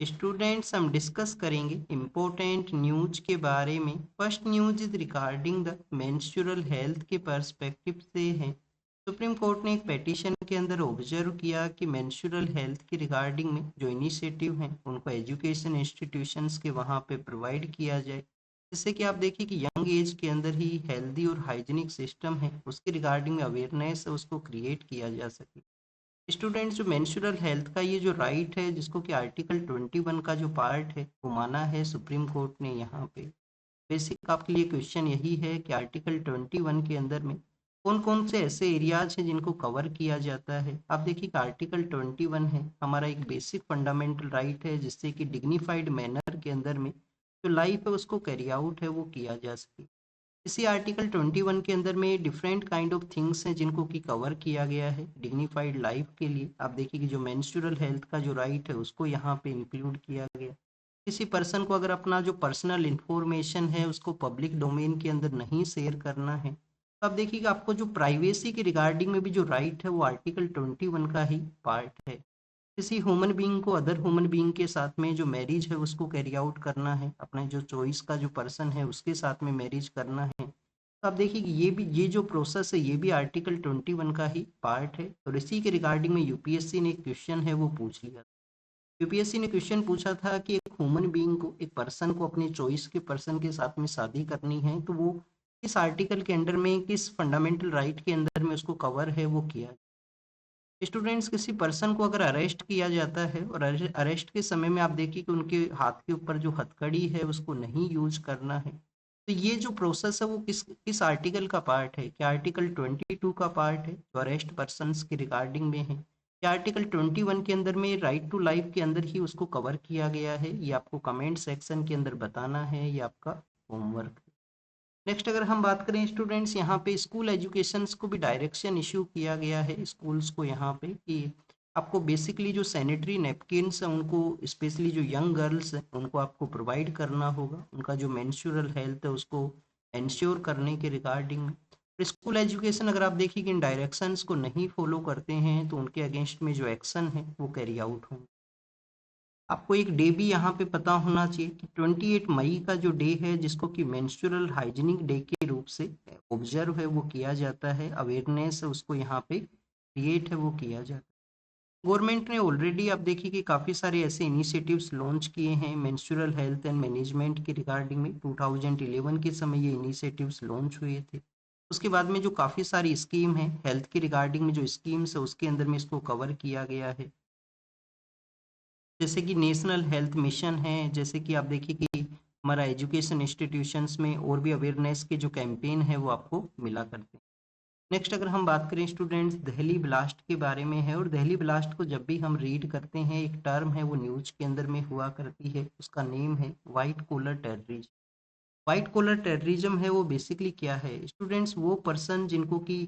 Students हम discuss करेंगे important news के बारे में। First news is regarding the menstrual health के पर्सपेक्टिव से है। सुप्रीम कोर्ट ने एक पेटिशन के अंदर ऑब्जर्व किया कि मेंस्ट्रुअल हेल्थ के रिगार्डिंग में जो इनिशिएटिव हैं उनको एजुकेशन इंस्टीट्यूशंस के वहाँ पे प्रोवाइड किया जाए, जिससे कि आप देखिए कि यंग एज के अंदर ही हेल्दी और हाइजीनिक सिस्टम है उसके रिगार्डिंग अवेयरनेस है उसको क्रिएट किया जा सके। स्टूडेंट्स, जो मेंस्ट्रुअल हेल्थ का ये जो राइट है जिसको कि आर्टिकल 21 का जो पार्ट है वो माना है सुप्रीम कोर्ट ने यहाँ पे। बेसिक आपके लिए क्वेश्चन यही है कि आर्टिकल 21 के अंदर में कौन कौन से ऐसे एरियाज हैं जिनको कवर किया जाता है। आप देखिए कि आर्टिकल 21 है हमारा एक बेसिक फंडामेंटल राइट है जिससे कि डिग्निफाइड मैनर के अंदर में जो लाइफ है उसको कैरी आउट है वो किया जा सके। इसी आर्टिकल 21 के अंदर में डिफरेंट काइंड ऑफ थिंग्स हैं जिनको कि कवर किया गया है डिग्निफाइड लाइफ के लिए। आप देखिए कि जो मेंस्ट्रुअल हेल्थ का जो राइट है उसको यहाँ पे इंक्लूड किया गया। किसी पर्सन को अगर अपना जो पर्सनल इंफॉर्मेशन है उसको पब्लिक डोमेन के अंदर नहीं शेयर करना है, तो आप देखिए कि आपको जो प्राइवेसी के रिगार्डिंग में भी जो राइट है वो आर्टिकल 21 का ही पार्ट है। किसी ह्यूमन बीइंग को अदर ह्यूमन बीइंग के साथ में जो मैरिज है उसको कैरी आउट करना है, अपने जो चॉइस का जो पर्सन है उसके साथ में मैरिज करना है, तो आप देखिए कि ये जो प्रोसेस है ये भी आर्टिकल 21 का ही पार्ट है। और इसी के रिगार्डिंग में यूपीएससी ने एक क्वेश्चन है वो पूछ लिया। यूपीएससी ने क्वेश्चन पूछा था कि एक ह्यूमन बीइंग को, एक पर्सन को अपने चॉइस के पर्सन के साथ में शादी करनी है तो वो किस आर्टिकल के अंडर में, किस फंडामेंटल राइट के अंदर में उसको कवर है वो किया। स्टूडेंट्स, किसी पर्सन को अगर अरेस्ट किया जाता है और अरेस्ट के समय में आप देखिए कि उनके हाथ के ऊपर जो हथकड़ी है उसको नहीं यूज करना है, तो ये जो प्रोसेस है वो किस किस आर्टिकल का पार्ट है? क्या आर्टिकल 22 का पार्ट है जो अरेस्ट पर्सन्स के रिगार्डिंग में है, क्या आर्टिकल 21 के अंदर में राइट टू लाइफ के अंदर ही उसको कवर किया गया है? ये आपको कमेंट सेक्शन के अंदर बताना है, ये आपका होमवर्क। नेक्स्ट अगर हम बात करें स्टूडेंट्स, यहाँ पे स्कूल एजुकेशंस को भी डायरेक्शन इशू किया गया है स्कूल्स को यहाँ पे कि आपको बेसिकली जो सैनिटरी नैपकिन्स हैं उनको, स्पेशली जो यंग गर्ल्स हैं उनको आपको प्रोवाइड करना होगा, उनका जो मेंस्ट्रुअल हेल्थ है उसको इंश्योर करने के रिगार्डिंग में। स्कूल एजुकेशन अगर आप देखिए कि इन डायरेक्शंस को नहीं फॉलो करते हैं तो उनके अगेंस्ट में जो एक्शन है वो कैरी आउट होंगे। आपको एक डे भी यहाँ पे पता होना चाहिए कि 28 मई का जो डे है जिसको कि मेंस्ट्रुअल हाइजीनिक डे के रूप से ऑब्जर्व है वो किया जाता है, अवेयरनेस है उसको यहाँ पे क्रिएट है वो किया जाता है। गवर्नमेंट ने ऑलरेडी आप देखिए कि काफ़ी सारे ऐसे इनिशिएटिव्स लॉन्च किए हैं मेंस्ट्रुअल हेल्थ एंड मैनेजमेंट के रिगार्डिंग में। 2011 के समय ये इनिशिएटिव्स लॉन्च हुए थे। उसके बाद में जो काफ़ी सारी स्कीम है हेल्थ के रिगार्डिंग में, जो स्कीम्स है उसके अंदर में इसको कवर किया गया है, जैसे कि नेशनल हेल्थ मिशन है, जैसे कि आप देखिए कि हमारा एजुकेशन इंस्टीट्यूशंस में और भी अवेयरनेस के जो कैंपेन है वो आपको मिला करते हैं। नेक्स्ट अगर हम बात करें स्टूडेंट्स, दिल्ली ब्लास्ट के बारे में है। और दिल्ली ब्लास्ट को जब भी हम रीड करते हैं एक टर्म है वो न्यूज के अंदर में हुआ करती है, उसका नेम है white collar terrorism. White collar terrorism है वो बेसिकली क्या है स्टूडेंट्स? वो पर्सन जिनको कि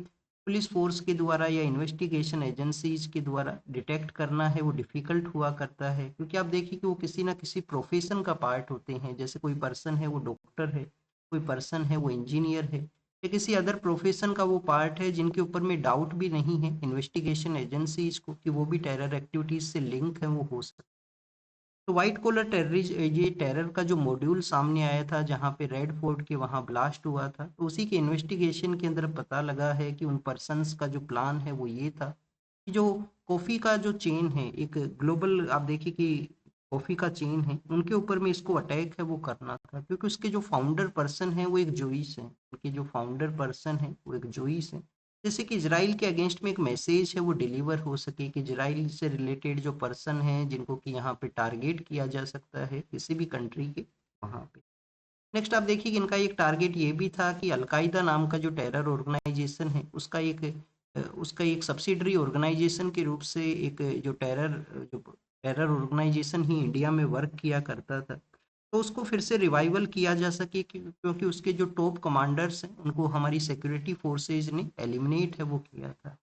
पुलिस फोर्स के द्वारा या इन्वेस्टिगेशन एजेंसीज के द्वारा डिटेक्ट करना है वो डिफ़िकल्ट हुआ करता है, क्योंकि आप देखिए कि वो किसी ना किसी प्रोफेशन का पार्ट होते हैं। जैसे कोई पर्सन है वो डॉक्टर है, कोई पर्सन है वो इंजीनियर है, या किसी अदर प्रोफेशन का वो पार्ट है जिनके ऊपर में डाउट भी नहीं है इन्वेस्टिगेशन एजेंसीज को कि वो भी टेरर एक्टिविटीज से लिंक है वो हो सकता है। तो व्हाइट कॉलर टेररिज्म, ये टेरर का जो मॉड्यूल सामने आया था जहाँ पे रेड फोर्ट के वहाँ ब्लास्ट हुआ था, तो उसी के इन्वेस्टिगेशन के अंदर पता लगा है कि उन पर्सन्स का जो प्लान है वो ये था कि जो कॉफ़ी का जो चेन है, एक ग्लोबल आप देखिए कि कॉफ़ी का चेन है, उनके ऊपर में इसको अटैक है वो करना था, क्योंकि उसके जो फाउंडर पर्सन है वो एक जोइस है, उनके जो फाउंडर पर्सन है वो एक जोइस है। जैसे कि इजराइल के अगेंस्ट में एक मैसेज है वो डिलीवर हो सके कि इजराइल से रिलेटेड जो पर्सन हैं जिनको कि यहाँ पे टारगेट किया जा सकता है किसी भी कंट्री के, वहाँ पे। नेक्स्ट आप देखिए कि इनका एक टारगेट ये भी था कि अलकायदा नाम का जो टेरर ऑर्गेनाइजेशन है उसका एक सब्सिडरी ऑर्गेनाइजेशन के रूप से एक जो टेरर ऑर्गेनाइजेशन ही इंडिया में वर्क किया करता था, तो उसको फिर से रिवाइवल किया जा सके क्योंकि उसके जो टॉप कमांडर्स हैं उनको हमारी सिक्योरिटी फोर्सेज ने एलिमिनेट है वो किया था।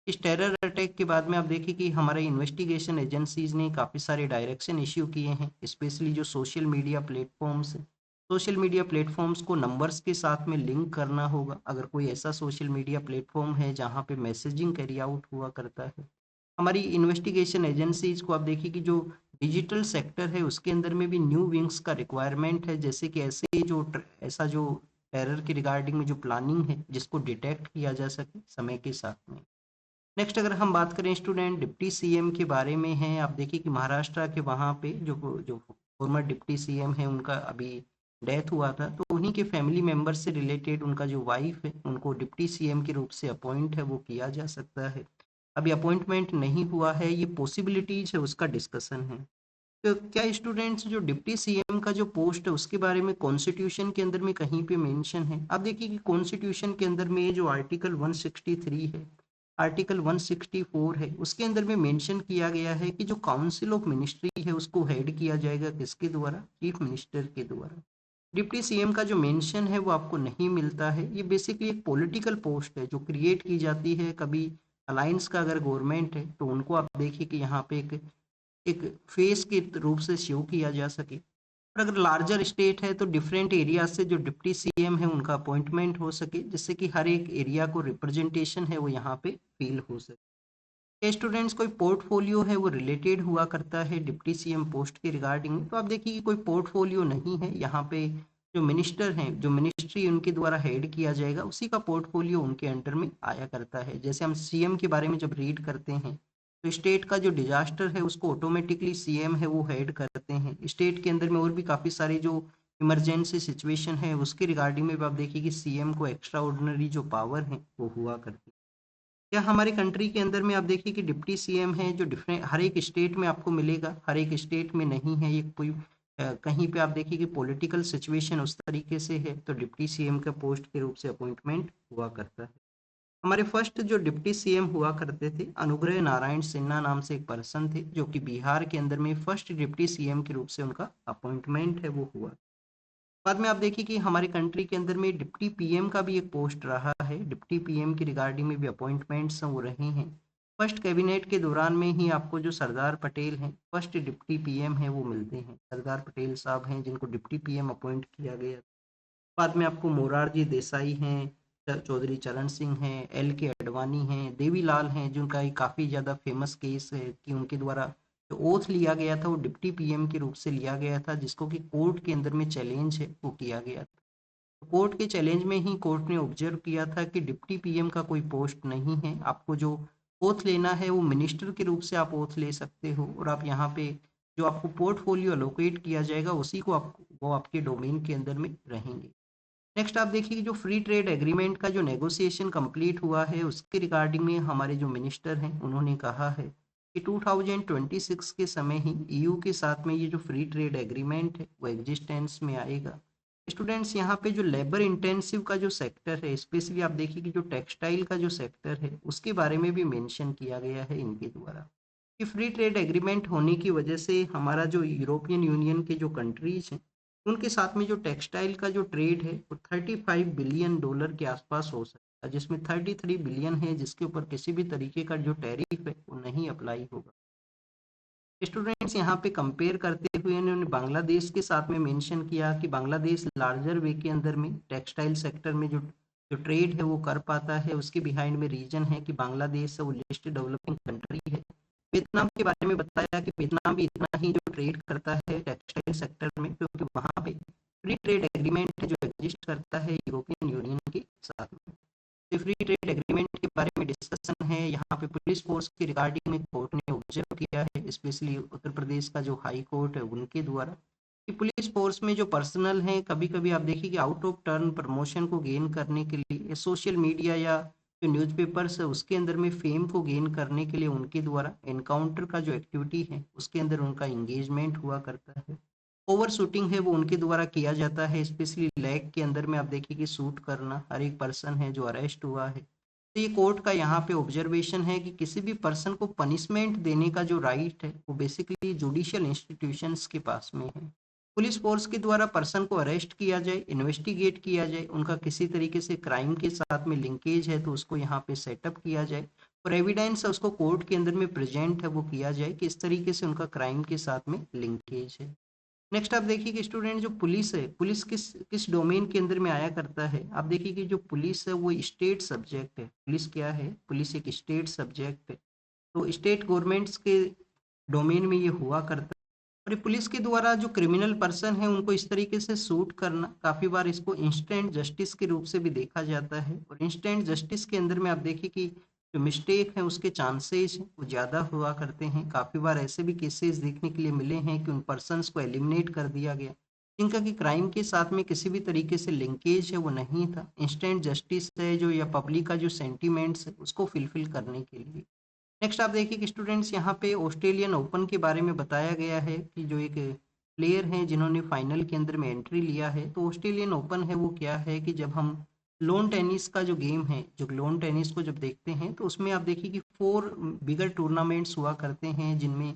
इस टेरर अटैक के बाद में आप देखिए कि हमारे इन्वेस्टिगेशन एजेंसीज ने काफ़ी सारे डायरेक्शन इश्यू किए हैं, स्पेशली जो सोशल मीडिया प्लेटफॉर्म्स हैं। सोशल मीडिया प्लेटफॉर्म्स को नंबर्स के साथ में लिंक करना होगा। अगर कोई ऐसा सोशल मीडिया प्लेटफॉर्म है जहाँ पे मैसेजिंग कैरी आउट हुआ करता है, हमारी इन्वेस्टिगेशन एजेंसीज को आप देखिए कि जो डिजिटल सेक्टर है उसके अंदर में भी न्यू विंग्स का रिक्वायरमेंट है, जैसे कि ऐसा जो टेरर के रिगार्डिंग में जो प्लानिंग है जिसको डिटेक्ट किया जा सके समय के साथ में। नेक्स्ट अगर हम बात करें स्टूडेंट डिप्टी सीएम के बारे में है, आप देखिए कि महाराष्ट्र के वहाँ पे जो जो फॉर्मर डिप्टी सीएम है उनका अभी डेथ हुआ था, तो उन्हीं के फैमिली मेंबर से रिलेटेड उनका जो वाइफ है उनको डिप्टी सीएम के रूप से अपॉइंट है वो किया जा सकता है। अभी अपॉइंटमेंट नहीं हुआ है, ये पॉसिबिलिटीज है उसका डिस्कशन है। तो क्या स्टूडेंट्स जो डिप्टी सीएम का जो पोस्ट है उसके बारे में कॉन्स्टिट्यूशन के अंदर में कहीं पे मेंशन है? आप देखिए कि कॉन्स्टिट्यूशन के अंदर में ये जो आर्टिकल 163 है, आर्टिकल 164 है, उसके अंदर में मेंशन किया गया है कि जो काउंसिल ऑफ मिनिस्ट्री है उसको हेड किया जाएगा किसके द्वारा? चीफ मिनिस्टर के द्वारा। डिप्टी सीएम का जो मेंशन है वो आपको नहीं मिलता है। ये बेसिकली एक पॉलिटिकल पोस्ट है जो क्रिएट की जाती है कभी अलायंस का अगर गवर्नमेंट है तो उनको आप देखिए कि यहाँ पे एक फेस के रूप से शो किया जा सके। और अगर लार्जर स्टेट है तो डिफरेंट एरिया से जो डिप्टी सीएम है उनका अपॉइंटमेंट हो सके, जिससे कि हर एक एरिया को रिप्रेजेंटेशन है वो यहाँ पे फील हो सके। स्टूडेंट्स कोई पोर्टफोलियो है वो रिलेटेड हुआ करता है डिप्टी सीएम पोस्ट के रिगार्डिंग, तो आप देखिए कि कोई पोर्टफोलियो नहीं है यहाँ पे। जो मिनिस्टर हैं जो मिनिस्ट्री उनके द्वारा हेड किया जाएगा उसी का पोर्टफोलियो उनके अंडर में आया करता है। जैसे हम सीएम के बारे में जब रीड करते हैं तो स्टेट का जो डिजास्टर है उसको ऑटोमेटिकली सीएम है वो हेड करते हैं। स्टेट के अंदर में और भी काफ़ी सारे जो इमरजेंसी सिचुएशन है उसके रिगार्डिंग में भी आप देखिए कि सीएम को एक्स्ट्रा ऑर्डिनरी जो पावर है वो हुआ करती है। या हमारे कंट्री के अंदर में आप देखिए कि डिप्टी सीएम है जो डिफरेंट हर एक स्टेट में आपको मिलेगा, हर एक स्टेट में नहीं है ये कोई। कहीं पे आप देखिए कि पॉलिटिकल सिचुएशन उस तरीके से है तो डिप्टी सीएम का पोस्ट के रूप से अपॉइंटमेंट हुआ करता है। हमारे फर्स्ट जो डिप्टी सीएम हुआ करते थे अनुग्रह नारायण सिन्हा नाम से एक पर्सन थे, जो कि बिहार के अंदर में फर्स्ट डिप्टी सीएम के रूप से उनका अपॉइंटमेंट है वो हुआ। बाद में आप देखिए कि हमारे कंट्री के अंदर में डिप्टी पीएम का भी एक पोस्ट रहा है, डिप्टी पीएम की रिगार्डिंग में भी अपॉइंटमेंट्स वो रहे हैं। फर्स्ट कैबिनेट के दौरान में ही आपको जो सरदार पटेल हैं फर्स्ट डिप्टी पीएम है वो मिलते हैं, सरदार पटेल साहब हैं जिनको डिप्टी पीएम अपॉइंट किया गया। बाद में आपको मोरारजी देसाई हैं, चौधरी चरण सिंह हैं, एल के अडवाणी हैं, देवीलाल हैं, जिनका एक काफ़ी ज़्यादा फेमस केस है कि उनके द्वारा जो ओथ लिया गया था वो डिप्टी पीएम के रूप से लिया गया था, जिसको कि कोर्ट के अंदर में चैलेंज है वो किया गया था। तो कोर्ट के चैलेंज में ही कोर्ट ने ऑब्जर्व किया था कि डिप्टी पीएम का कोई पोस्ट नहीं है, आपको जो ओथ लेना है वो मिनिस्टर के रूप से आप ओथ ले सकते हो, और आप यहाँ पे जो आपको पोर्टफोलियो अलोकेट किया जाएगा उसी को आप वो आपके डोमेन के अंदर में रहेंगे। नेक्स्ट आप देखिए कि जो फ्री ट्रेड एग्रीमेंट का जो नेगोशिएशन कंप्लीट हुआ है उसके रिगार्डिंग में हमारे जो मिनिस्टर हैं उन्होंने कहा है कि 2026 के समय ही ईयू के साथ में ये जो फ्री ट्रेड एग्रीमेंट है वो एग्जिस्टेंस में आएगा। स्टूडेंट्स यहाँ पे जो लेबर इंटेंसिव का जो सेक्टर है, स्पेशली आप देखिए कि जो टेक्सटाइल का जो सेक्टर है उसके बारे में भी मेंशन किया गया है इनके द्वारा कि फ्री ट्रेड एग्रीमेंट होने की वजह से हमारा जो यूरोपियन यूनियन के जो कंट्रीज हैं उनके साथ में जो टेक्सटाइल का जो ट्रेड है वो $35 बिलियन के आसपास हो सकता है, जिसमें 33 बिलियन है जिसके ऊपर किसी भी तरीके का जो टैरिफ है वो नहीं अप्लाई होगा। स्टूडेंट्स यहाँ पे कंपेयर करते हुए इन्होंने बांग्लादेश के साथ में मेंशन किया कि बांग्लादेश लार्जर वे के अंदर में टेक्सटाइल सेक्टर में जो जो ट्रेड है वो कर पाता है। उसके बिहाइंड में रीजन है कि बांग्लादेश वो लिस्ट डेवलपिंग कंट्री है। वियतनाम के बारे में बताया कि वियतनाम भी इतना ही जो ट्रेड करता है टेक्सटाइल सेक्टर में, क्योंकि वहाँ पे फ्री ट्रेड एग्रीमेंट जो एग्जिस्ट करता है यूरोपियन यूनियन के साथ में। फ्री ट्रेड एग्रीमेंट के बारे में डिस्कशन है। यहाँ पे पुलिस फोर्स की रिगार्डिंग में कोर्ट ने ऑब्जर्व किया है, स्पेशली उत्तर प्रदेश का जो हाई कोर्ट है उनके द्वारा, कि पुलिस फोर्स में जो पर्सनल हैं कभी कभी आप देखिए कि आउट ऑफ टर्न प्रमोशन को गेन करने के लिए सोशल मीडिया या जो न्यूज़पेपर्स है उसके अंदर में फेम को गेन करने के लिए उनके द्वारा एनकाउंटर का जो एक्टिविटी है उसके अंदर उनका इंगेजमेंट हुआ करता है। ओवर शूटिंग है वो उनके द्वारा किया जाता है, स्पेशली लेग के अंदर में आप देखिए कि शूट करना हर एक पर्सन है जो अरेस्ट हुआ है। तो ये कोर्ट का यहाँ पे ऑब्जर्वेशन है कि किसी भी पर्सन को पनिशमेंट देने का जो राइट है वो बेसिकली जुडिशियल इंस्टीट्यूशंस के पास में है। पुलिस फोर्स के द्वारा पर्सन को अरेस्ट किया जाए, इन्वेस्टिगेट किया जाए, उनका किसी तरीके से क्राइम के साथ में लिंकेज है तो उसको यहाँ पे सेटअप किया जाए, और एविडेंस है उसको कोर्ट के अंदर में प्रेजेंट है वो किया जाए कि इस तरीके से उनका क्राइम के साथ में लिंकेज है। नेक्स्ट आप देखिए कि स्टूडेंट जो पुलिस है, पुलिस किस किस डोमेन के अंदर में आया करता है। आप देखिए कि जो पुलिस है वो स्टेट सब्जेक्ट है। पुलिस क्या है? पुलिस एक स्टेट सब्जेक्ट है, तो स्टेट गवर्नमेंट्स के डोमेन में ये हुआ करता और ये पुलिस के द्वारा जो क्रिमिनल पर्सन है उनको इस तरीके से शूट करना काफ़ी बार इसको इंस्टेंट जस्टिस के रूप से भी देखा जाता है। और इंस्टेंट जस्टिस के अंदर में आप देखिए कि जो मिस्टेक है उसके चांसेस हैं वो ज़्यादा हुआ करते हैं। काफ़ी बार ऐसे भी केसेस देखने के लिए मिले हैं कि उन पर्सन्स को एलिमिनेट कर दिया गया जिनका कि क्राइम के साथ में किसी भी तरीके से लिंकेज है वो नहीं था। इंस्टेंट जस्टिस है जो या पब्लिक का जो सेंटिमेंट्स है उसको फुलफिल करने के लिए। नेक्स्ट आप देखिए कि स्टूडेंट्स यहाँ पे ऑस्ट्रेलियन ओपन के बारे में बताया गया है कि जो एक प्लेयर हैं जिन्होंने फाइनल के अंदर में एंट्री लिया है। तो ऑस्ट्रेलियन ओपन है वो क्या है कि जब हम लोन टेनिस का जो गेम है, जो लोन टेनिस को जब देखते हैं तो उसमें आप देखिए कि 4 बिगर टूर्नामेंट्स हुआ करते हैं जिनमें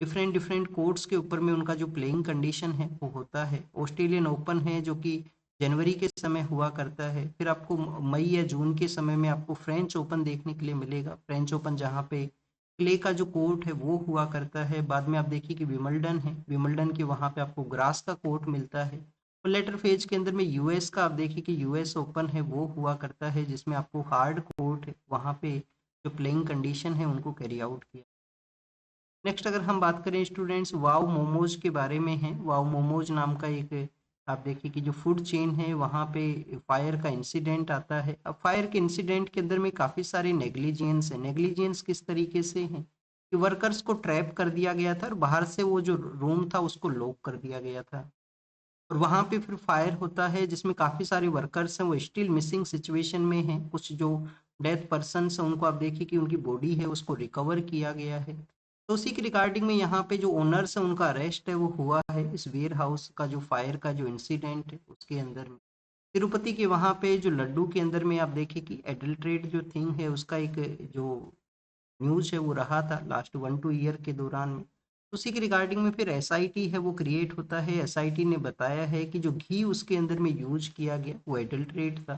डिफरेंट डिफरेंट कोर्ट्स के ऊपर में उनका जो प्लेइंग कंडीशन है वो होता है। ऑस्ट्रेलियन ओपन है जो कि जनवरी के समय हुआ करता है। फिर आपको मई या जून के समय में आपको फ्रेंच ओपन देखने के लिए मिलेगा। फ्रेंच ओपन जहाँ पे क्ले का जो कोर्ट है वो हुआ करता है। बाद में आप देखिए कि विमल्डन है, विमल्डन के वहाँ पे आपको ग्रास का कोर्ट मिलता है। और लेटर फेज के अंदर में यूएस का आप देखिए कि यूएस ओपन है वो हुआ करता है जिसमें आपको हार्ड कोर्ट है वहाँ पे जो प्लेइंग कंडीशन है उनको कैरी आउट किया। नेक्स्ट अगर हम बात करें स्टूडेंट्स वाव मोमोज के बारे में है। वाव मोमोज नाम का एक आप देखिए कि जो फूड चेन है वहाँ पे फायर का इंसिडेंट आता है। अब फायर के इंसिडेंट के अंदर में काफ़ी सारे नेग्लिजेंस है। नेग्लिजेंस किस तरीके से हैं कि वर्कर्स को ट्रैप कर दिया गया था और बाहर से वो जो रूम था उसको लॉक कर दिया गया था। और वहाँ पे फिर फायर होता है जिसमें काफ़ी सारे वर्कर्स हैं वो स्टिल मिसिंग सिचुएशन में हैं। कुछ जो डेथ पर्सन्स हैं उनको आप देखिए कि उनकी बॉडी है उसको रिकवर किया गया है। तो उसी के रिगार्डिंग में यहाँ पे जो ओनर्स हैं उनका अरेस्ट है वो हुआ है इस वेयर हाउस का जो फायर का जो इंसिडेंट है उसके अंदर में। तिरुपति के वहाँ पे जो लड्डू के अंदर में आप देखिए कि एडल्ट्रेट जो थिंग है उसका एक जो न्यूज़ है वो रहा था लास्ट 1-2 ईयर के दौरान में। उसी के रिगार्डिंग में फिर एसआईटी है वो क्रिएट होता है। एसआईटी ने बताया है कि जो घी उसके अंदर में यूज किया गया वो एडल्ट्रेट था।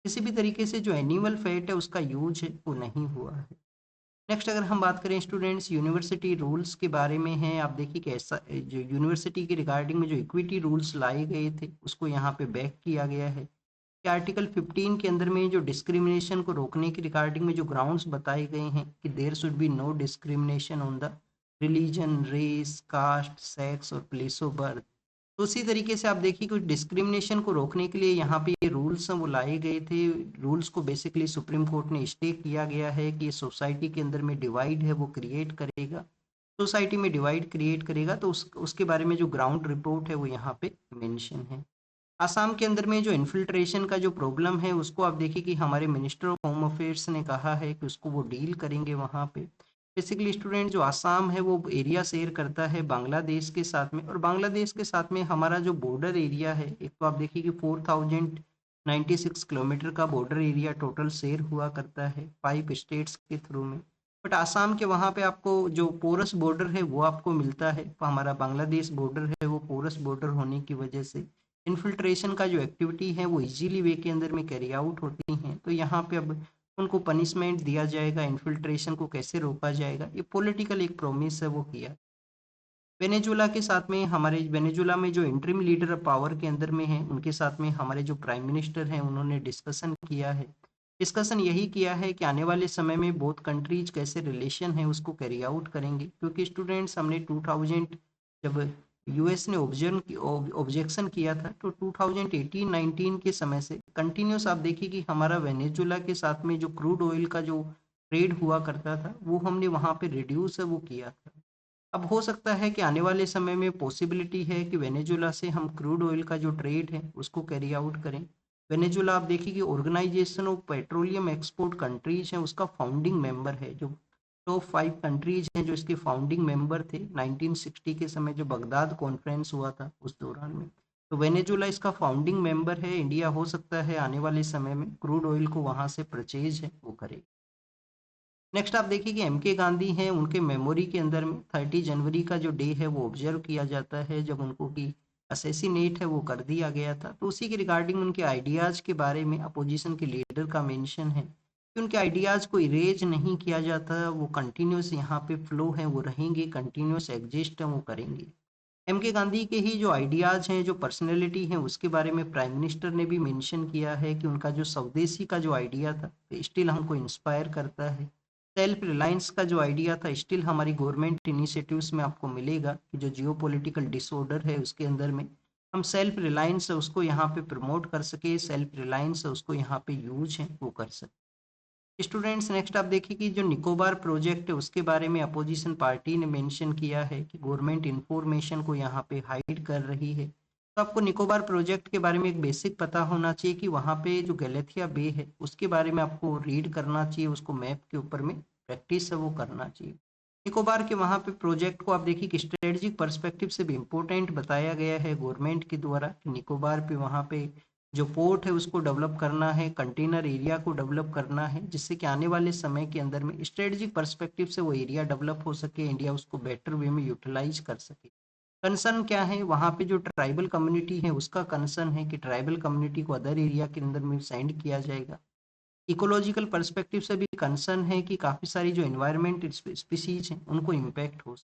किसी भी तरीके से जो एनिमल फैट है उसका यूज है वो नहीं हुआ है। नेक्स्ट अगर हम बात करें स्टूडेंट्स यूनिवर्सिटी रूल्स के बारे में है। आप देखिए कि ऐसा जो यूनिवर्सिटी के रिगार्डिंग में जो इक्विटी रूल्स लाए गए थे उसको यहाँ पे बैक किया गया है कि आर्टिकल 15 के अंदर में जो डिस्क्रिमिनेशन को रोकने के रिगार्डिंग में जो ग्राउंड्स बताए गए हैं कि there should be no discrimination on the religion, race, caste, sex और प्लेस ऑफ बर्थ। तो उसी तरीके से आप देखिए कि डिस्क्रिमिनेशन को रोकने के लिए यहाँ पे ये रूल्स हैं वो लाए गए थे। रूल्स को बेसिकली सुप्रीम कोर्ट ने स्टे किया गया है कि सोसाइटी के अंदर में डिवाइड है वो क्रिएट करेगा। सोसाइटी में डिवाइड क्रिएट करेगा तो उसके बारे में जो ग्राउंड रिपोर्ट है वो यहाँ पे मेंशन है। आसाम के अंदर में जो इन्फिल्ट्रेशन का जो प्रॉब्लम है उसको आप देखिए कि हमारे मिनिस्टर ऑफ होम अफेयर्स ने कहा है कि उसको वो डील करेंगे वहाँ पे। बेसिकली स्टूडेंट जो आसाम है वो एरिया शेयर करता है बांग्लादेश के साथ में। और बांग्लादेश के साथ में हमारा जो बॉर्डर एरिया है एक तो आप देखिए कि 4096 किलोमीटर का बॉर्डर एरिया टोटल शेयर हुआ करता है 5 स्टेट्स के थ्रू में। बट आसाम के वहाँ पे आपको जो पोरस बॉर्डर है वो आपको मिलता है। तो हमारा बांग्लादेश बॉर्डर है वो पोरस बॉर्डर होने की वजह से इन्फिल्ट्रेशन का जो एक्टिविटी है वो इजीली वे के अंदर में कैरी आउट होती हैं। तो यहाँ पे अब उनको पनिशमेंट दिया जाएगा, इन्फिल्ट्रेशन को कैसे रोका जाएगा, ये पॉलिटिकल एक प्रॉमिस है वो किया। वेनेजुला के साथ में हमारे वेनेजुला में जो इंटरिम लीडर ऑफ पावर के अंदर में है उनके साथ में हमारे जो प्राइम मिनिस्टर हैं उन्होंने डिस्कशन किया है। डिस्कशन यही किया है कि आने वाले समय में बोथ कंट्रीज कैसे रिलेशन है उसको कैरी आउट करेंगे। क्योंकि स्टूडेंट्स हमने 2000 जब यूएस ने ऑब्जेक्शन किया था तो 2018-19 के समय से कंटिन्यूस आप देखिए कि हमारा वेनेजुला के साथ में जो क्रूड ऑयल का जो ट्रेड हुआ करता था वो हमने वहाँ पे रिड्यूस है वो किया था। अब हो सकता है कि आने वाले समय में पॉसिबिलिटी है कि वेनेजुला से हम क्रूड ऑयल का जो ट्रेड है उसको कैरी आउट करें। वेनेजुला आप देखिए कि organisation of petroleum export countries है उसका फाउंडिंग मेंबर है। जो टॉप 5 कंट्रीज हैं जो इसके फाउंडिंग मेंबर थे 1960 के समय जो बगदाद कॉन्फ्रेंस हुआ था उस दौरान में। तो वेनेजुला इसका फाउंडिंग मेंबर है। इंडिया हो सकता है आने वाले समय में क्रूड ऑयल को वहां से परचेज है वो करे। नेक्स्ट आप देखिए कि एम के गांधी हैं उनके मेमोरी के अंदर में 30 जनवरी का जो डे है वो ऑब्जर्व किया जाता है जब उनको की असैसिनेट है वो कर दिया गया था। तो उसी के रिगार्डिंग उनके आइडियाज़ के बारे में अपोजिशन के लीडर का मेंशन है कि उनके आइडियाज़ को इरेज नहीं किया जाता, वो कंटिन्यूस यहाँ पे फ्लो है वो रहेंगे, कंटिन्यूस एग्जिस्ट है वो करेंगे। एम के गांधी के ही जो आइडियाज़ हैं जो पर्सनैलिटी हैं उसके बारे में प्राइम मिनिस्टर ने भी मेंशन किया है कि उनका जो स्वदेशी का जो आइडिया था स्टिल हमको इंस्पायर करता है। सेल्फ रिलायंस का जो आइडिया था स्टिल हमारी गवर्नमेंट इनिशिएटिव्स में आपको मिलेगा कि जो जियोपॉलिटिकल डिसऑर्डर है उसके अंदर में हम सेल्फ रिलायंस है उसको यहाँ पे प्रमोट कर सके, सेल्फ रिलायंस है उसको यहाँ पे यूज है वो कर सके। स्टूडेंट्स नेक्स्ट आप देखिए कि जो निकोबार प्रोजेक्ट है उसके बारे में अपोजिशन पार्टी ने मेंशन किया है कि गवर्नमेंट इंफॉर्मेशन को यहाँ पे हाइड कर रही है। तो आपको निकोबार प्रोजेक्ट के बारे में एक बेसिक पता होना चाहिए कि वहाँ पे जो गैलेथिया बे है उसके बारे में आपको रीड करना चाहिए, उसको मैप के ऊपर में प्रैक्टिस है वो करना चाहिए। निकोबार के वहाँ पे प्रोजेक्ट को आप देखिए कि स्ट्रेटेजिक पर्सपेक्टिव से भी इम्पोर्टेंट बताया गया है गवर्नमेंट के द्वारा कि निकोबार पे वहाँ पे जो पोर्ट है उसको डेवलप करना है, कंटेनर एरिया को डेवलप करना है, जिससे कि आने वाले समय के अंदर में स्ट्रेटेजिक पर्सपेक्टिव से वो एरिया डेवलप हो सके, इंडिया उसको बेटर वे में यूटिलाइज कर सके। कंसर्न क्या है वहाँ पे जो ट्राइबल कम्युनिटी है उसका कंसर्न है कि ट्राइबल कम्युनिटी को अदर एरिया के अंदर में सेंड किया जाएगा। इकोलॉजिकल पर्सपेक्टिव से भी कंसर्न है कि काफ़ी सारी जो एनवायरमेंट स्पीसीज हैं उनको इम्पैक्ट हो।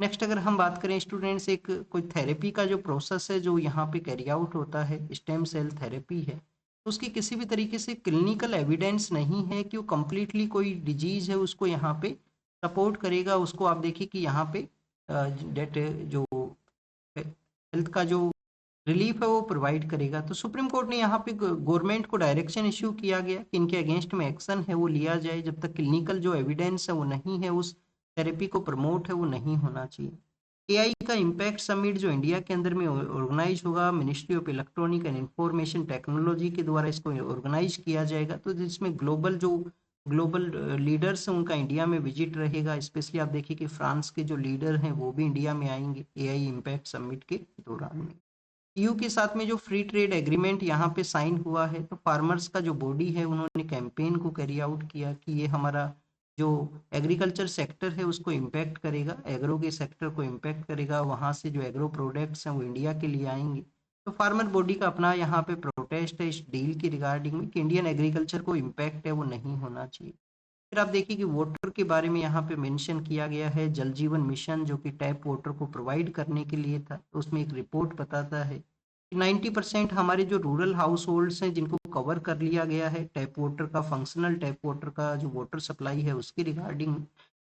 नेक्स्ट अगर हम बात करें स्टूडेंट्स, एक कोई थेरेपी का जो प्रोसेस है जो यहाँ पे कैरी आउट होता है स्टेम सेल थेरेपी है, तो उसकी किसी भी तरीके से क्लिनिकल एविडेंस नहीं है कि वो कम्प्लीटली कोई डिजीज है उसको यहाँ पे सपोर्ट करेगा। उसको आप देखिए कि यहाँ पे डेट जो हेल्थ का जो रिलीफ है वो प्रोवाइड करेगा। तो सुप्रीम कोर्ट ने यहाँ पे गवर्नमेंट को डायरेक्शन इश्यू किया गया कि इनके अगेंस्ट में एक्शन है वो लिया जाए, जब तक क्लिनिकल जो एविडेंस है वो नहीं है उस थेरेपी को प्रमोट है वो नहीं होना चाहिए। एआई का इम्पैक्ट समिट जो इंडिया के अंदर में ऑर्गेनाइज होगा, ministry of electronic and information technology के द्वारा इसको ऑर्गेनाइज किया जाएगा। तो जिसमें ग्लोबल लीडर्स हैं उनका इंडिया में विजिट रहेगा। स्पेशली आप देखिए कि फ्रांस के जो लीडर हैं वो भी इंडिया में आएंगे एआई इम्पैक्ट समिट के दौरान में। ईयू के साथ में जो फ्री ट्रेड एग्रीमेंट यहाँ पे साइन हुआ है, तो फार्मर्स का जो बॉडी है उन्होंने कैंपेन को कैरी आउट किया कि ये हमारा जो एग्रीकल्चर सेक्टर है उसको इम्पैक्ट करेगा, एग्रो के सेक्टर को इम्पैक्ट करेगा, वहाँ से जो एग्रो प्रोडक्ट्स हैं वो इंडिया के लिए आएंगे। तो फार्मर बॉडी का अपना यहाँ पे प्रोटेस्ट है इस डील की रिगार्डिंग में कि इंडियन एग्रीकल्चर को इम्पैक्ट है वो नहीं होना चाहिए। फिर आप देखिए कि वाटर के बारे में यहाँ पे मेंशन किया गया है, जल जीवन मिशन जो कि टैप वाटर को प्रोवाइड करने के लिए था। तो उसमें एक रिपोर्ट बताता है कि 90% हमारे जो रूरल हाउस होल्ड्स हैं जिनको कवर कर लिया गया है टैप वाटर का, फंक्शनल टैप वाटर का जो वाटर सप्लाई है उसकी रिगार्डिंग।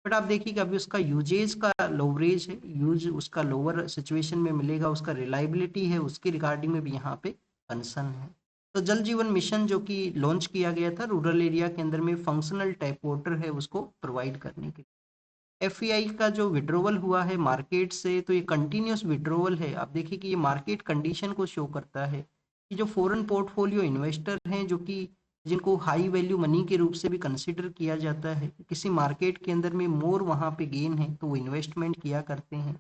बट आप देखिए कि अभी उसका यूजेज का लोवरेज है, यूज उसका लोअर सिचुएशन में मिलेगा, उसका रिलायबिलिटी है उसकी रिगार्डिंग में भी यहाँ पे कंसर्न है। तो जल जीवन मिशन जो कि लॉन्च किया गया था रूरल एरिया के अंदर में फंक्शनल टैप वाटर है उसको प्रोवाइड करने के लिए। एफईआई का जो विड्रोवल हुआ है मार्केट से, तो ये कंटिन्यूस विड्रोवल है। आप देखिए कि ये मार्केट कंडीशन को शो करता है कि जो फॉरेन पोर्टफोलियो इन्वेस्टर हैं जो कि जिनको हाई वैल्यू मनी के रूप से भी कंसिडर किया जाता है, किसी मार्केट के अंदर में मोर वहाँ पे गेन है तो वो इन्वेस्टमेंट किया करते हैं।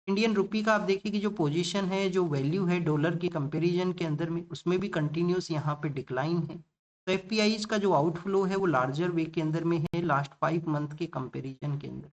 इंडियन रुपी का आप देखिए कि जो पोजीशन है, जो वैल्यू है डॉलर के कंपैरिजन के अंदर में, उसमें भी कंटिन्यूस यहाँ पे डिक्लाइन है। तो एफपीआईज का जो आउटफ्लो है वो लार्जर वे के अंदर में है लास्ट 5 मंथ के कंपैरिजन के अंदर।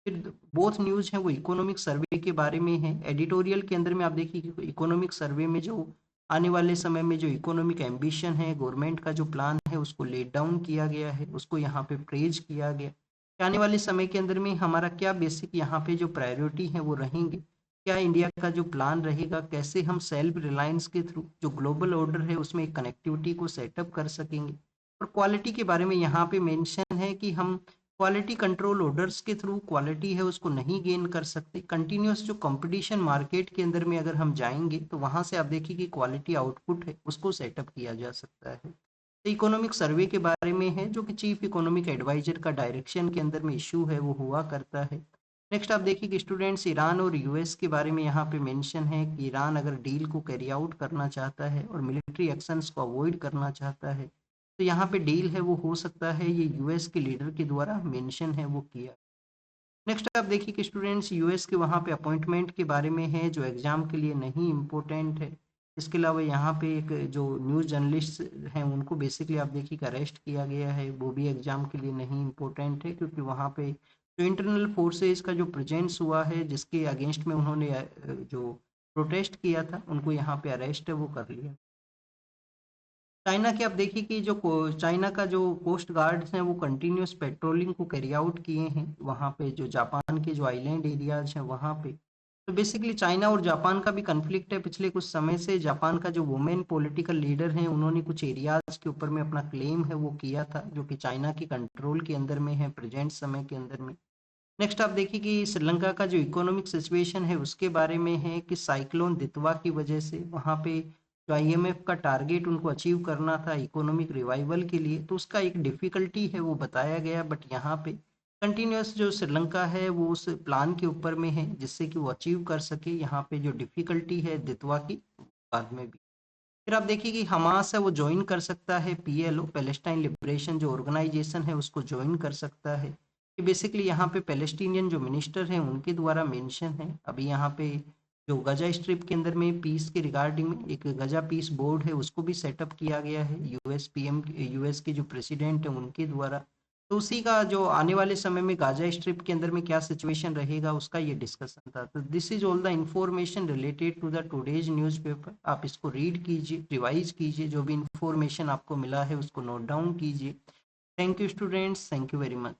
फिर बोथ न्यूज है वो इकोनॉमिक सर्वे के बारे में है। एडिटोरियल के अंदर में आप देखिए कि इकोनॉमिक सर्वे में जो आने वाले समय में जो इकोनॉमिक एम्बिशन है, गवर्नमेंट का जो प्लान है उसको लेट डाउन किया गया है, उसको यहाँ पे प्रेज किया गया कि आने वाले समय के अंदर में हमारा क्या बेसिक यहाँ पे जो प्रायोरिटी है वो रहेंगे, क्या इंडिया का जो प्लान रहेगा, कैसे हम सेल्फ रिलायंस के थ्रू जो ग्लोबल ऑर्डर है उसमें कनेक्टिविटी को सेटअप कर सकेंगे। और क्वालिटी के बारे में यहाँ पे मेंशन है कि हम क्वालिटी कंट्रोल ऑर्डर्स के थ्रू क्वालिटी है उसको नहीं गेन कर सकते। कंटिन्यूस जो कंपटीशन मार्केट के अंदर में अगर हम जाएंगे तो वहां से आप देखिए कि क्वालिटी आउटपुट है उसको सेटअप किया जा सकता है। तो इकोनॉमिक सर्वे के बारे में है जो कि चीफ इकोनॉमिक एडवाइजर का डायरेक्शन के अंदर में इशू है वो हुआ करता है। नेक्स्ट आप देखिए कि स्टूडेंट्स ईरान और यूएस के बारे में यहाँ पे मेंशन है कि ईरान अगर डील को कैरी आउट करना चाहता है और मिलिट्री एक्शंस को अवॉइड करना चाहता है तो यहाँ पे डील है वो हो सकता है, ये यूएस के लीडर के द्वारा मेंशन है वो किया। नेक्स्ट आप देखिए कि स्टूडेंट्स यूएस के वहाँ पे अपॉइंटमेंट के बारे में है जो एग्जाम के लिए नहीं इम्पोर्टेंट है। इसके अलावा यहाँ पे एक जो न्यूज़ जर्नलिस्ट हैं उनको बेसिकली आप देखिए कि अरेस्ट किया गया है, वो भी एग्जाम के लिए नहीं इम्पोर्टेंट है क्योंकि वहाँ पे जो इंटरनल फोर्सेस का जो प्रेजेंस हुआ है जिसके अगेंस्ट में उन्होंने जो प्रोटेस्ट किया था उनको यहाँ पे अरेस्ट है वो कर लिया। चाइना के आप देखिए कि जो चाइना का जो कोस्ट गार्ड्स हैं वो कंटिन्यूस पेट्रोलिंग को कैरी आउट किए हैं वहाँ पे जो जापान के जो आइलैंड एरियाज हैं वहाँ पे। तो बेसिकली चाइना और जापान का भी कन्फ्लिक्ट है पिछले कुछ समय से। जापान का जो वुमेन पॉलिटिकल लीडर हैं उन्होंने कुछ एरियाज के ऊपर में अपना क्लेम है वो किया था, जो कि चाइना की कंट्रोल के अंदर में है प्रेजेंट समय के अंदर में। नेक्स्ट आप देखिए कि श्रीलंका का जो इकोनॉमिक सिचुएशन है उसके बारे में है कि साइक्लोन दितवा की वजह से वहाँ पे जो आईएमएफ का टारगेट उनको अचीव करना था इकोनॉमिक रिवाइवल के लिए, तो उसका एक डिफिकल्टी है वो बताया गया। बट यहाँ पे कंटिन्यूस जो श्रीलंका है वो उस प्लान के ऊपर में है जिससे कि वो अचीव कर सके। यहाँ पे जो डिफिकल्टी है दितवा की, बाद में भी फिर आप देखिए कि हमास है वो ज्वाइन कर सकता है पीएलओ, पैलेस्टाइन लिबरेशन जो ऑर्गेनाइजेशन है उसको ज्वाइन कर सकता है। कि बेसिकली यहाँ पे पैलेस्टीनियन जो मिनिस्टर हैं उनके द्वारा मेंशन है। अभी यहाँ पे जो गजा स्ट्रिप के अंदर में पीस के रिगार्डिंग में एक गजा पीस बोर्ड है उसको भी सेटअप किया गया है यूएस के जो प्रेसिडेंट है उनके द्वारा। तो उसी का जो आने वाले समय में गाजा स्ट्रिप के अंदर में क्या सिचुएशन रहेगा उसका ये डिस्कशन था। तो this is all the information related to the today's newspaper. आप इसको रीड कीजिए, रिवाइज कीजिए, जो भी इंफॉर्मेशन आपको मिला है उसको नोट डाउन कीजिए। Thank you students, thank you very much.